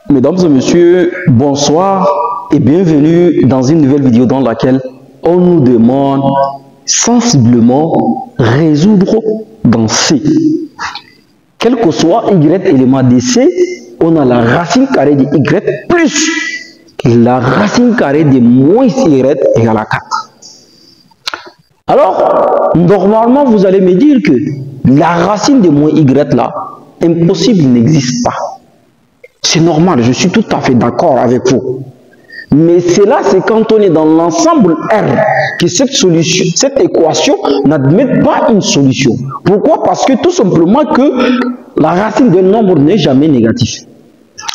Mesdames et messieurs, bonsoir et bienvenue dans une nouvelle vidéo dans laquelle on nous demande sensiblement résoudre dans C. Quel que soit Y élément de C, on a la racine carrée de Y plus la racine carrée de moins Y égale à 4. Alors, normalement, vous allez me dire que la racine de moins Y là, impossible, n'existe pas. C'est normal, je suis tout à fait d'accord avec vous. Mais cela, c'est quand on est dans l'ensemble R que cette équation n'admet pas une solution. Pourquoi? Parce que tout simplement que la racine d'un nombre n'est jamais négative.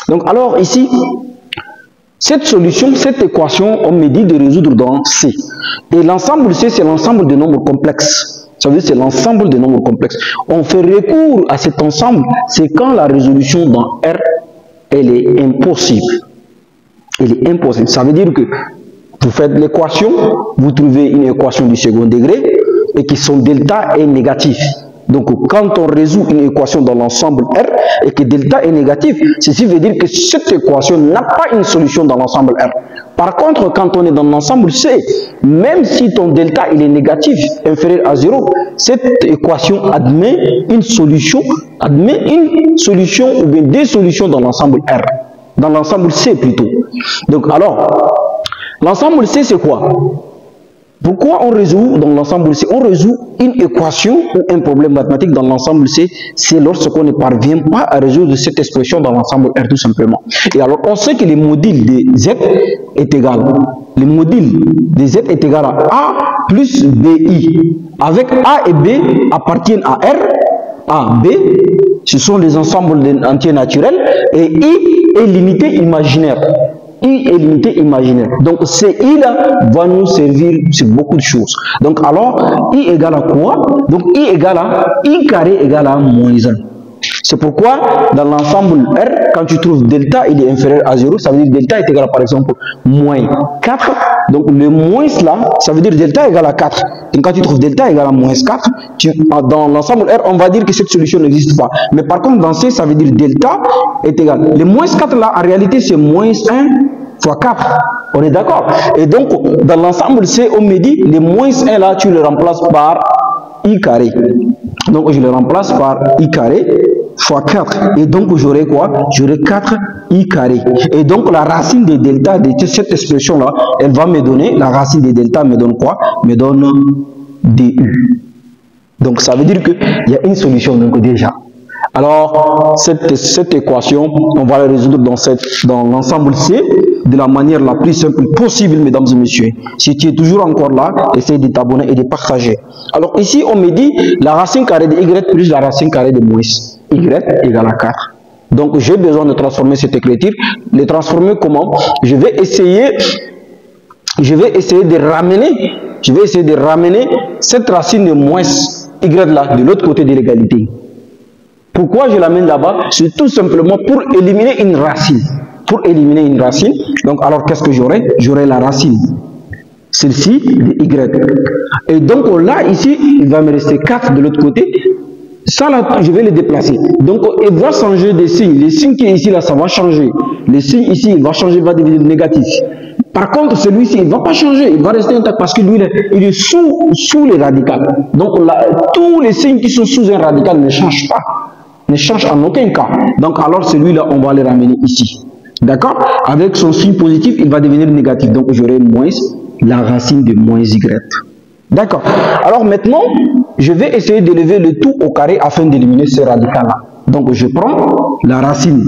Donc alors ici, cette solution, cette équation, on me dit de résoudre dans C. Et l'ensemble C, c'est l'ensemble des nombres complexes. Ça veut dire c'est l'ensemble des nombres complexes. On fait recours à cet ensemble, c'est quand la résolution dans R, elle est impossible. Elle est impossible. Ça veut dire que vous faites l'équation, vous trouvez une équation du second degré et qui son delta est négatif. Donc quand on résout une équation dans l'ensemble R et que delta est négatif, ceci veut dire que cette équation n'a pas une solution dans l'ensemble R. Par contre, quand on est dans l'ensemble C, même si ton delta il est négatif, inférieur à 0, cette équation admet une solution ou bien des solutions dans l'ensemble R. Dans l'ensemble C plutôt. Donc alors, l'ensemble C c'est quoi? Pourquoi on résout dans l'ensemble C? On résout une équation ou un problème mathématique dans l'ensemble C, c'est lorsqu'on ne parvient pas à résoudre cette expression dans l'ensemble R tout simplement. Et alors on sait que le module de Z est égal. Le module de Z est égal à A plus BI. Avec A et B appartiennent à R, A, B, ce sont les ensembles entiers naturels, et I est l'unité imaginaire. I est l'unité imaginaire. Donc, ces I là va nous servir sur beaucoup de choses. Donc, alors, I égale à quoi? Donc, I égale à I carré égale à moins 1. C'est pourquoi, dans l'ensemble R, quand tu trouves delta, il est inférieur à 0, ça veut dire delta est égal à, par exemple, moins 4. Donc, le moins là, ça veut dire delta égale à 4. Et quand tu trouves delta égale à moins 4, dans l'ensemble R, on va dire que cette solution n'existe pas. Mais par contre, dans C, ça veut dire delta est égal. Le moins 4 là, en réalité, c'est moins 1 fois 4. On est d'accord? Et donc, dans l'ensemble C, on me dit, le moins 1 là, tu le remplaces par I carré. Donc, je le remplace par I carré fois 4. Et donc, j'aurai quoi? J'aurai 4 I carré. Et donc, la racine de delta de cette expression-là, elle va me donner, la racine de delta me donne quoi? Me donne DU. Donc, ça veut dire qu'il y a une solution donc déjà. Alors, cette équation, on va la résoudre dans l'ensemble C de la manière la plus simple possible, mesdames et messieurs. Si tu es toujours encore là, essaye de t'abonner et de partager. Alors ici, on me dit la racine carrée de Y plus la racine carrée de moins Y égale à 4. Donc, j'ai besoin de transformer cette écriture. Les transformer comment? Je vais essayer de ramener cette racine de moins Y là de l'autre côté de l'égalité. Pourquoi je l'amène là-bas? C'est tout simplement pour éliminer une racine. Pour éliminer une racine, donc alors qu'est-ce que j'aurai? J'aurai la racine, celle-ci de Y. Et donc là, ici, il va me rester 4 de l'autre côté. Ça là, je vais les déplacer. Donc il va changer de signe. Les signes qui est ici, là, ça va changer. Les signes ici, il va changer, va devenir négatif. Par contre, celui-ci, il ne va pas changer, il va rester intact parce que lui, il est sous les radicales. Donc là, tous les signes qui sont sous un radical ne changent pas. Ne changent en aucun cas. Donc alors celui-là, on va le ramener ici. D'accord? Avec son signe positif, il va devenir négatif. Donc j'aurai moins la racine de moins Y. D'accord? Alors maintenant, je vais essayer d'élever le tout au carré afin d'éliminer ce radical-là. Donc je prends la racine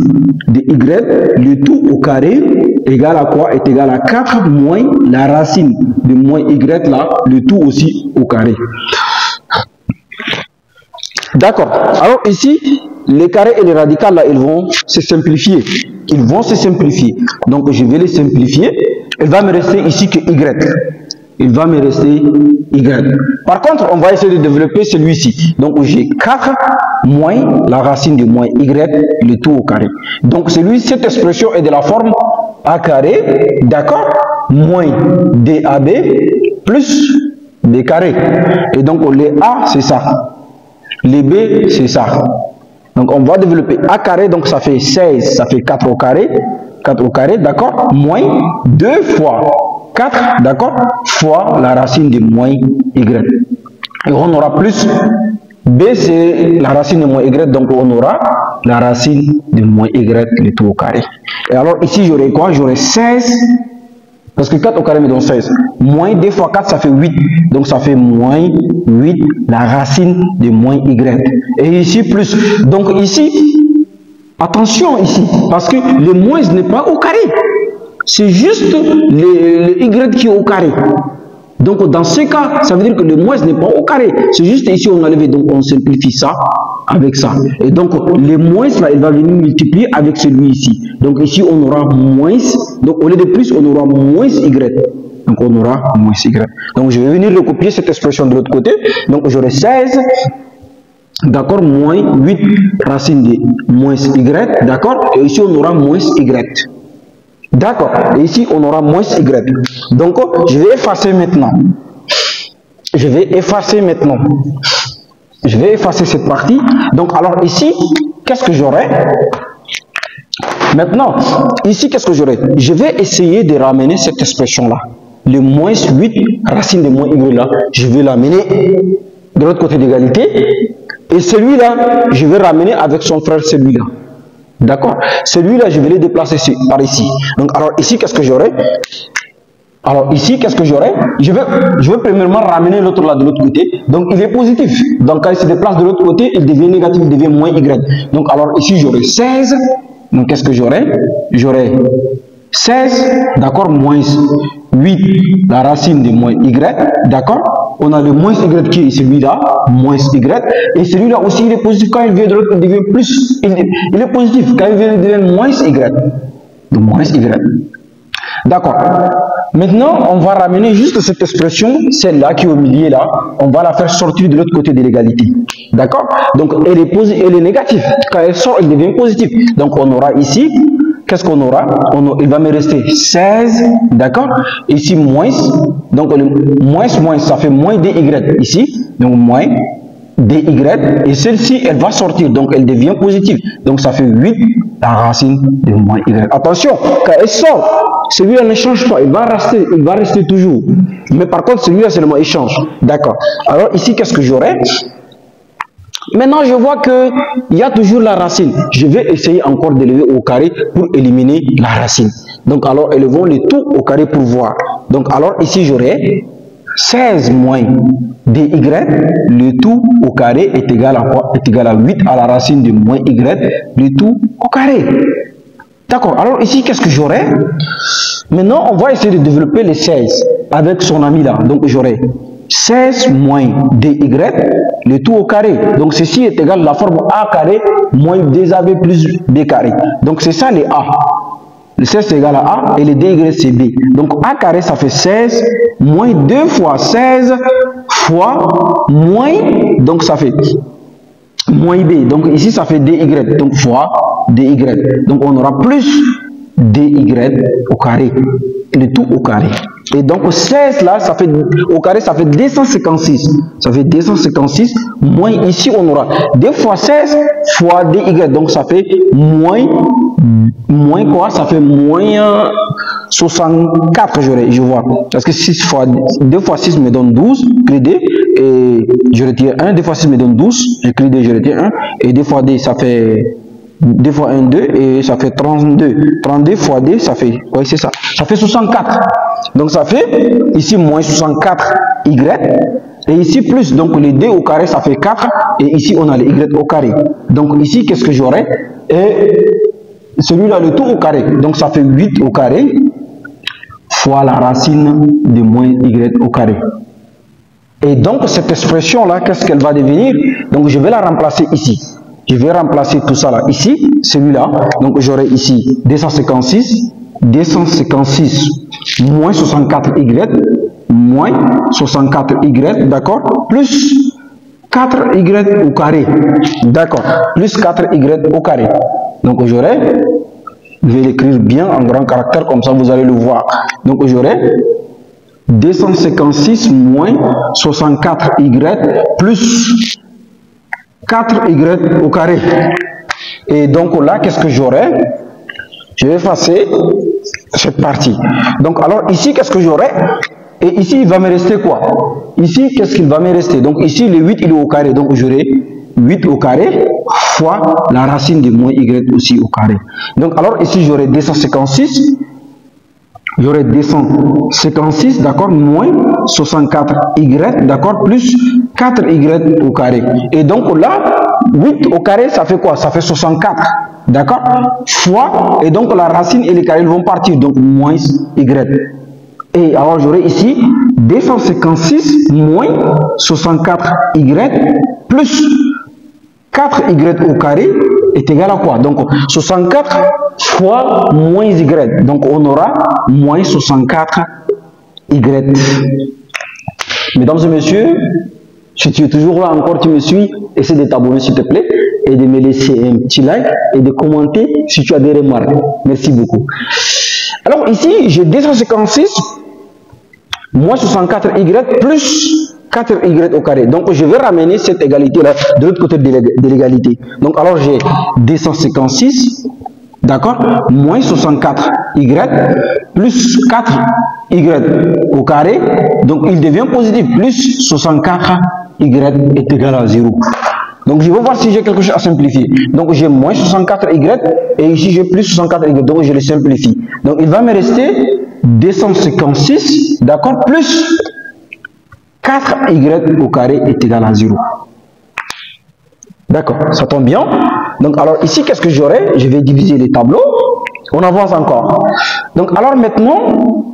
de Y, le tout au carré, égal à quoi? Est égal à 4 moins la racine de moins Y là, le tout aussi au carré. D'accord. Alors ici, les carrés et les radicales là, ils vont se simplifier. Ils vont se simplifier. Donc je vais les simplifier. Il va me rester ici que Y. Il va me rester Y. Par contre, on va essayer de développer celui-ci. Donc j'ai 4 moins la racine de moins Y, le tout au carré. Donc cette expression est de la forme A carré, d'accord, moins DAB plus B carré. Et donc les A c'est ça. Les B c'est ça. Donc on va développer a carré, donc ça fait 16, ça fait 4 au carré, d'accord, moins 2 fois 4, d'accord, fois la racine de moins y. Et on aura plus, b c'est la racine de moins y, donc on aura la racine de moins y, le tout au carré. Et alors ici j'aurai quoi? J'aurai 16, parce que 4 au carré me donne 16, moins 2 fois 4 ça fait 8, donc ça fait moins 8 la racine de moins y. Et ici plus, donc ici, attention ici, parce que le moins n'est pas au carré, c'est juste le y qui est au carré. Donc dans ce cas, ça veut dire que le moins n'est pas au carré, c'est juste ici on a levé, donc on simplifie ça avec ça. Et donc le moins là, il va venir multiplier avec celui ici. Donc ici on aura moins, donc au lieu de plus on aura moins y. Donc on aura moins y. Donc je vais venir recopier cette expression de l'autre côté. Donc j'aurai 16, d'accord, moins 8 racine de moins y, d'accord, et ici on aura moins y. D'accord, et ici on aura moins y. Donc je vais effacer maintenant. Je vais effacer cette partie. Donc alors ici, qu'est-ce que j'aurai? Maintenant, ici qu'est-ce que j'aurai? Je vais essayer de ramener cette expression-là. Le moins 8 racine de moins y là, je vais l'amener de l'autre côté d'égalité. Et celui-là, je vais ramener avec son frère celui-là. D'accord? Celui-là, je vais le déplacer par ici. Donc, alors ici, qu'est-ce que j'aurai? Alors ici, qu'est-ce que j'aurai? Je vais premièrement ramener l'autre là de l'autre côté. Donc, il est positif. Donc, quand il se déplace de l'autre côté, il devient négatif, il devient moins y. Donc, alors ici, j'aurai 16. Donc, qu'est-ce que j'aurai? J'aurai 16, d'accord, moins 8, la racine de moins y, d'accord. On a le moins y qui est celui-là, moins y, et celui-là aussi il est positif, quand il vient de l'autre, il devient plus, il est positif, quand il vient, il devient moins y, donc moins y. D'accord. Maintenant, on va ramener juste cette expression, celle-là qui est au milieu là, on va la faire sortir de l'autre côté de l'égalité. D'accord. Donc elle est négative, quand elle sort, elle devient positive. Donc on aura ici, qu'est-ce qu'on aura? Il va me rester 16, d'accord? Ici, moins. Donc, le moins, ça fait moins dy ici. Donc, moins dy. Et celle-ci, elle va sortir. Donc, elle devient positive. Donc, ça fait 8, la racine de moins y. Attention, quand elle sort, celui-là ne change pas. Il va rester toujours. Mais par contre, celui-là, seulement, il change. D'accord. Alors, ici, qu'est-ce que j'aurai? Maintenant, je vois qu'il y a toujours la racine. Je vais essayer encore d'élever au carré pour éliminer la racine. Donc, alors, élevons le tout au carré pour voir. Donc, alors, ici, j'aurai 16 moins dy. Le tout au carré est égal à quoi? Est égal à 8 à la racine de moins y. Le tout au carré. D'accord. Alors, ici, qu'est-ce que j'aurai? Maintenant, on va essayer de développer les 16 avec son ami là. Donc, j'aurai 16 moins dy, le tout au carré. Donc ceci est égal à la forme a carré moins 2ab plus b carré. Donc c'est ça les a. Le 16 est égal à a et le dy c'est b. Donc a carré ça fait 16 moins 2 fois 16 fois moins, donc ça fait moins b. Donc ici ça fait dy, donc fois dy. Donc on aura plus dy au carré, le tout au carré. Et donc 16 là, ça fait au carré, ça fait 256. Ça fait 256 moins ici on aura 2 fois 16 fois dy. Donc ça fait moins quoi? Ça fait moins 64, je vois. Parce que 2 fois 6 me donne 12, clé D, et je retire 1. 2 fois 6 me donne 12, je clé D, je retire 1. Et 2 fois D, ça fait 2 fois 1, 2, et ça fait 32. 32 fois D, ça fait, oui c'est ça, ça fait 64. Donc ça fait ici moins 64 y, et ici plus, donc les d au carré ça fait 4, et ici on a les y au carré. Donc ici qu'est-ce que j'aurai? Et celui-là le tout au carré, donc ça fait 8 au carré fois la racine de moins y au carré. Et donc cette expression là, qu'est-ce qu'elle va devenir? Donc je vais la remplacer ici. Je vais remplacer tout ça là ici, celui-là. Donc j'aurai ici 256 moins 64y moins 64y, d'accord, plus 4y au carré, d'accord, plus 4y au carré. Donc j'aurai, je vais l'écrire bien en grand caractère, comme ça vous allez le voir. Donc j'aurai 256 moins 64y plus 4y au carré. Et donc là, qu'est-ce que j'aurai? Je vais effacer cette partie. Donc alors ici, qu'est-ce que j'aurai? Et ici, il va me rester quoi? Ici, qu'est-ce qu'il va me rester? Donc ici, le 8, il est au carré. Donc j'aurai 8 au carré fois la racine de moins y aussi au carré. Donc alors ici, j'aurai 256. J'aurai 256, d'accord, moins 64y, d'accord, plus 4y au carré. Et donc là, 8 au carré, ça fait quoi? Ça fait 64, d'accord, fois, et donc la racine et les carrés vont partir, donc moins y. Et alors j'aurai ici 256 moins 64y plus 4y au carré est égal à quoi? Donc 64 fois moins y. Donc on aura moins 64y. Mesdames et messieurs, si tu es toujours là encore, tu me suis, essaie de t'abonner s'il te plaît et de me laisser un petit like et de commenter si tu as des remarques. Merci beaucoup. Alors ici, j'ai 256 moins 64y plus 4y au carré. Donc je vais ramener cette égalité là de l'autre côté de l'égalité. Donc alors j'ai 256, d'accord, moins 64y plus 4y au carré. Donc il devient positif, plus 64y est égal à 0. Donc je vais voir si j'ai quelque chose à simplifier. Donc j'ai moins 64y et ici j'ai plus 64y. Donc je le simplifie. Donc il va me rester 256, d'accord, plus 4y au carré est égal à 0. D'accord, ça tombe bien. Donc alors ici, qu'est-ce que j'aurai? Je vais diviser les tableaux. On avance encore. Donc alors maintenant,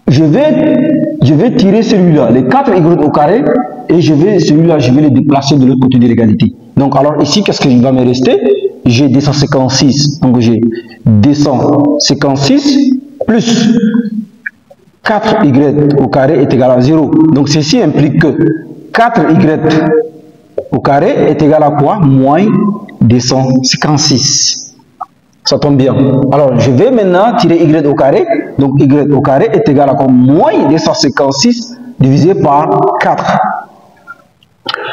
je vais tirer celui-là, les 4y au carré, et celui-là, je vais le déplacer de l'autre côté de l'égalité. Donc alors ici, qu'est-ce qui va me rester? J'ai 256, donc j'ai 256 plus 4y au carré est égal à 0. Donc ceci implique que 4y au carré est égal à quoi? Moins 256. Ça tombe bien. Alors je vais maintenant tirer y au carré. Donc y au carré est égal à quoi? Moins 256 divisé par 4.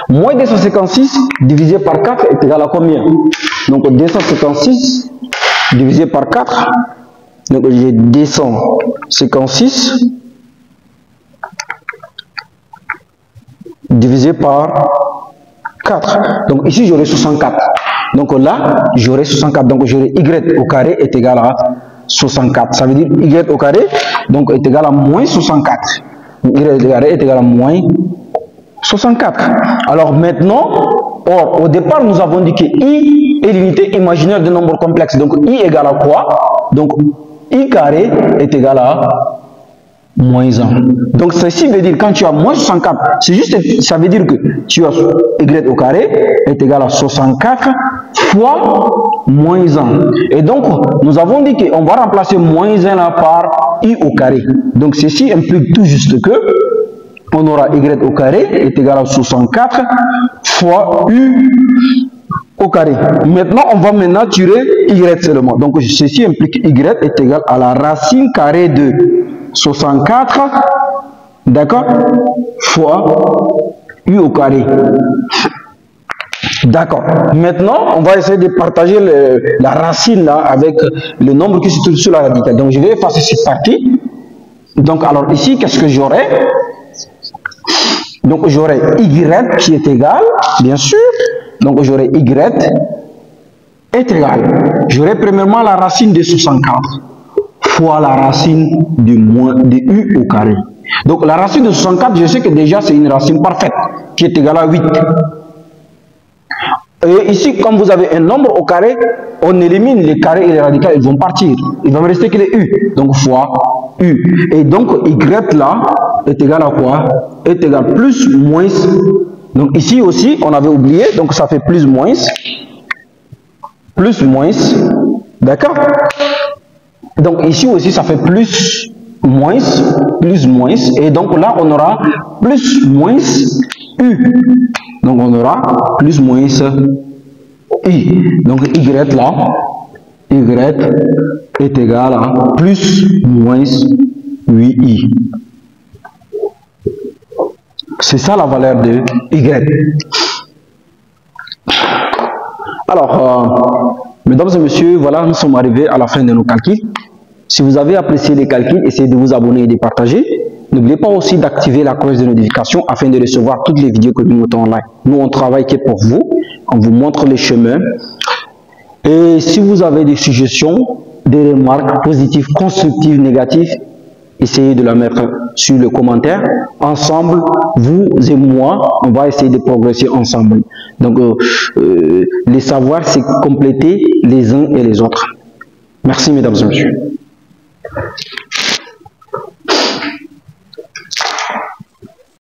Moins 256 divisé par 4 est égal à combien? Donc 256 divisé par 4. Donc j'ai 256 divisé par 4. Donc ici j'aurai 64. Donc là j'aurai 64. Donc j'aurai y au carré est égal à 64. Ça veut dire y au carré donc est égal à moins 64. Y au carré est égal à moins 64. Alors maintenant, au départ nous avons dit que i est l'unité imaginaire de nombre complexe. Donc i égale à quoi? Donc i carré est égal à moins 1. Donc ceci veut dire quand tu as moins 64, c'est juste, ça veut dire que tu as y au carré est égal à 64 fois moins 1. Et donc nous avons dit qu'on va remplacer moins 1 là par i au carré. Donc ceci implique tout juste que on aura y au carré est égal à 64 fois u au carré. Maintenant, on va maintenant tirer y seulement. Donc, ceci implique y est égal à la racine carrée de 64, d'accord, fois u au carré. D'accord. Maintenant, on va essayer de partager la racine là avec le nombre qui se trouve sur la radicale. Donc, je vais effacer cette partie. Donc, alors ici, qu'est-ce que j'aurai? Donc, j'aurai y qui est égal, bien sûr. Donc, j'aurai y est égal. J'aurai premièrement la racine de 64 fois la racine de u au carré. Donc, la racine de 64, je sais que déjà c'est une racine parfaite qui est égale à 8. Et ici, comme vous avez un nombre au carré, on élimine les carrés et les radicales, ils vont partir. Il va me rester que les u. Donc, fois u. Et donc, y là est égal à quoi? Est égal plus moins. Donc, ici aussi, on avait oublié. Donc, ça fait plus moins. Plus moins. D'accord? Donc, ici aussi, ça fait plus moins. Plus moins. Et donc, là, on aura plus moins u. Donc, on aura plus moins i. Donc, y là, y est égal à plus moins 8i. C'est ça la valeur de Y. Alors, mesdames et messieurs, voilà, nous sommes arrivés à la fin de nos calculs. Si vous avez apprécié les calculs, essayez de vous abonner et de partager. N'oubliez pas aussi d'activer la cloche de notification afin de recevoir toutes les vidéos que nous mettons en live. Nous, on travaille que pour vous. On vous montre les chemins. Et si vous avez des suggestions, des remarques positives, constructives, négatives, essayez de la mettre sur le commentaire. Ensemble, vous et moi, on va essayer de progresser ensemble. Donc, les savoirs, c'est compléter les uns et les autres. Merci, mesdames et messieurs.